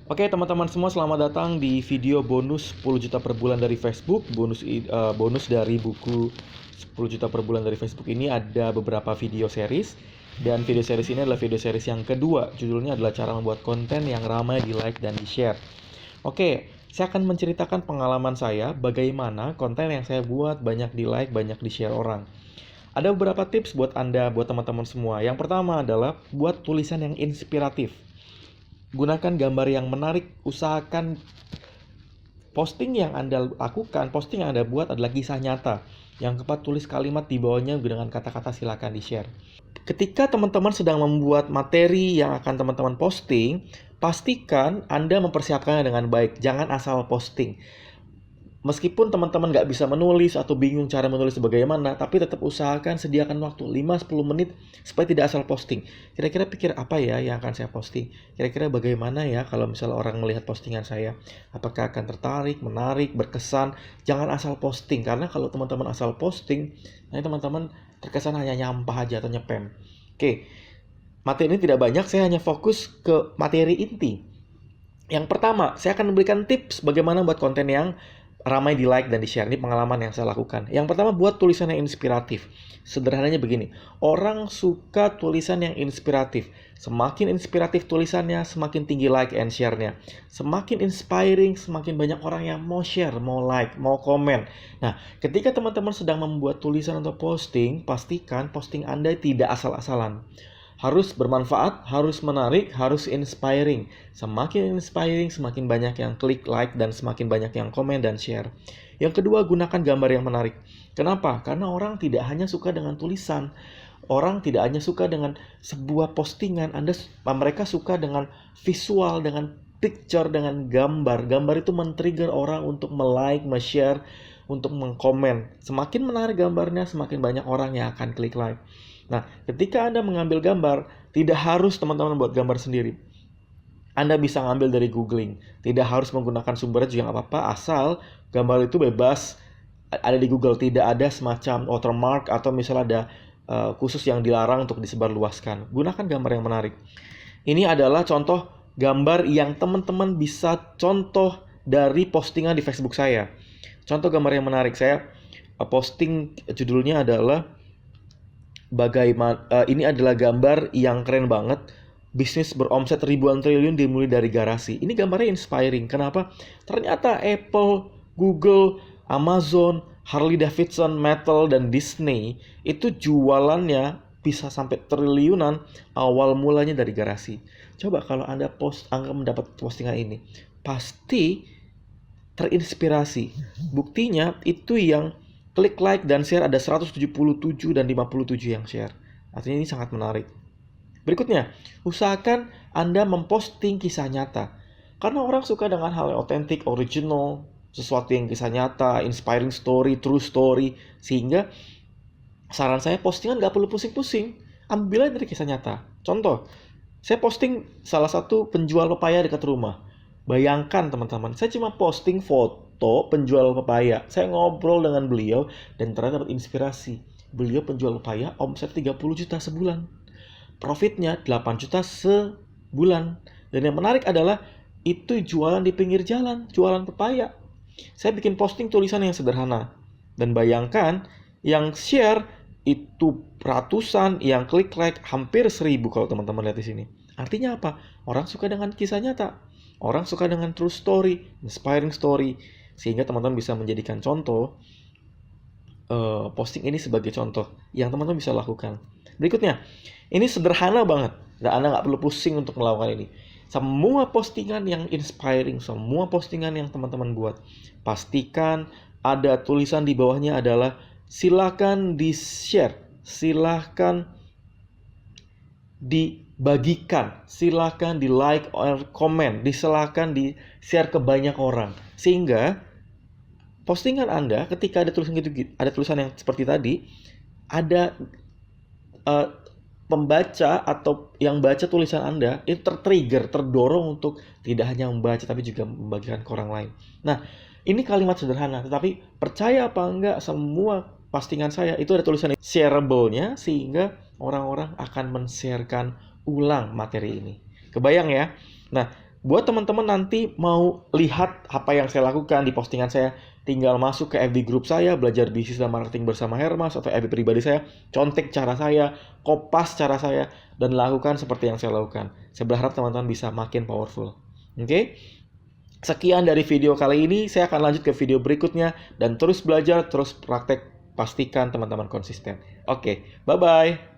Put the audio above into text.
Oke teman-teman semua, selamat datang di video bonus 10 juta per bulan dari Facebook. Bonus dari buku 10 juta per bulan dari Facebook ini ada beberapa video series. Dan video series ini adalah video series yang kedua. Judulnya adalah cara membuat konten yang ramai di like dan di share. Oke, saya akan menceritakan pengalaman saya bagaimana konten yang saya buat banyak di like, banyak di share orang. Ada beberapa tips buat Anda, buat teman-teman semua. Yang pertama adalah buat tulisan yang inspiratif. Gunakan gambar yang menarik. Usahakan posting yang Anda lakukan, posting yang Anda buat adalah kisah nyata. Yang keempat, tulis kalimat di bawahnya dengan kata-kata silakan di-share. Ketika teman-teman sedang membuat materi yang akan teman-teman posting, pastikan Anda mempersiapkannya dengan baik. Jangan asal posting. Meskipun teman-teman nggak bisa menulis atau bingung cara menulis bagaimana, tapi tetap usahakan sediakan waktu 5-10 menit supaya tidak asal posting. Kira-kira pikir apa ya yang akan saya posting? Kira-kira bagaimana ya kalau misalnya orang melihat postingan saya? Apakah akan tertarik, menarik, berkesan? Jangan asal posting, karena kalau teman-teman asal posting, nanti teman-teman terkesan hanya nyampah aja atau nyepam. Oke, materi ini tidak banyak, saya hanya fokus ke materi inti. Yang pertama, saya akan memberikan tips bagaimana buat konten yang ramai di like dan di share. Ini pengalaman yang saya lakukan. Yang pertama, buat tulisan yang inspiratif. Sederhananya begini, orang suka tulisan yang inspiratif. Semakin inspiratif tulisannya, semakin tinggi like and share-nya. Semakin inspiring, semakin banyak orang yang mau share, mau like, mau komen. Nah, ketika teman-teman sedang membuat tulisan atau posting, pastikan posting Anda tidak asal-asalan. Harus bermanfaat, harus menarik, harus inspiring. Semakin inspiring, semakin banyak yang klik like dan semakin banyak yang komen dan share. Yang kedua, gunakan gambar yang menarik. Kenapa? Karena orang tidak hanya suka dengan tulisan. Orang tidak hanya suka dengan sebuah postingan. Mereka suka dengan visual, dengan picture, dengan gambar. Gambar itu men-trigger orang untuk me-like, me-share, untuk mengkomen. Semakin menarik gambarnya, semakin banyak orang yang akan klik like. Nah, ketika Anda mengambil gambar, tidak harus teman-teman buat gambar sendiri. Anda bisa ngambil dari googling. Tidak harus menggunakan sumbernya juga nggak apa-apa, asal gambar itu bebas ada di Google. Tidak ada semacam watermark atau misalnya ada khusus yang dilarang untuk disebarluaskan. Gunakan gambar yang menarik. Ini adalah contoh gambar yang teman-teman bisa contoh dari postingan di Facebook saya. Contoh gambar yang menarik, saya posting judulnya adalah ini adalah gambar yang keren banget. Bisnis beromset ribuan triliun dimulai dari garasi. Ini gambarnya inspiring. Kenapa? Ternyata Apple, Google, Amazon, Harley Davidson, Mattel, dan Disney itu jualannya bisa sampai triliunan awal mulanya dari garasi. Coba kalau Anda mendapat postingan ini, pasti terinspirasi. Buktinya itu yang klik like dan share ada 177 dan 57 yang share. Artinya ini sangat menarik. Berikutnya, usahakan Anda memposting kisah nyata. Karena orang suka dengan hal yang otentik, original, sesuatu yang kisah nyata, inspiring story, true story. Sehingga saran saya, postingan gak perlu pusing-pusing. Ambil aja dari kisah nyata. Contoh, saya posting salah satu penjual pepaya dekat rumah. Bayangkan teman-teman, saya cuma posting foto penjual pepaya. Saya ngobrol dengan beliau dan ternyata dapat inspirasi. Beliau penjual pepaya, omset 30 juta sebulan. Profitnya 8 juta sebulan. Dan yang menarik adalah itu jualan di pinggir jalan, jualan pepaya. Saya bikin posting tulisan yang sederhana. Dan bayangkan yang share itu ratusan, yang klik like hampir 1000 kalau teman-teman lihat di sini. Artinya apa? Orang suka dengan kisah nyata. Orang suka dengan true story, inspiring story. Sehingga teman-teman bisa menjadikan contoh posting ini sebagai contoh yang teman-teman bisa lakukan. Berikutnya, ini sederhana banget. Anda nggak perlu pusing untuk melakukan ini. Semua postingan yang inspiring, semua postingan yang teman-teman buat, pastikan ada tulisan di bawahnya adalah silakan di-share, silakan dibagikan, silakan di like or comment, silakan di share ke banyak orang. Sehingga postingan Anda ketika ada tulisan ada tulisan yang seperti tadi, ada pembaca atau yang baca tulisan Anda itu tertrigger, terdorong untuk tidak hanya membaca tapi juga membagikan ke orang lain. Nah, ini kalimat sederhana, tetapi percaya apa enggak, semua postingan saya itu ada tulisan shareable-nya sehingga orang-orang akan men-sharekan ulang materi ini. Kebayang ya? Nah, Buat teman-teman nanti mau lihat apa yang saya lakukan di postingan saya, tinggal masuk ke FB group saya, belajar bisnis dan marketing bersama Hermas, atau FB pribadi saya, contek cara saya, kopas cara saya, dan lakukan seperti yang saya lakukan. Saya berharap teman-teman bisa makin powerful. Oke? Sekian dari video kali ini, saya akan lanjut ke video berikutnya, dan terus belajar, terus praktek, pastikan teman-teman konsisten. Oke, bye-bye.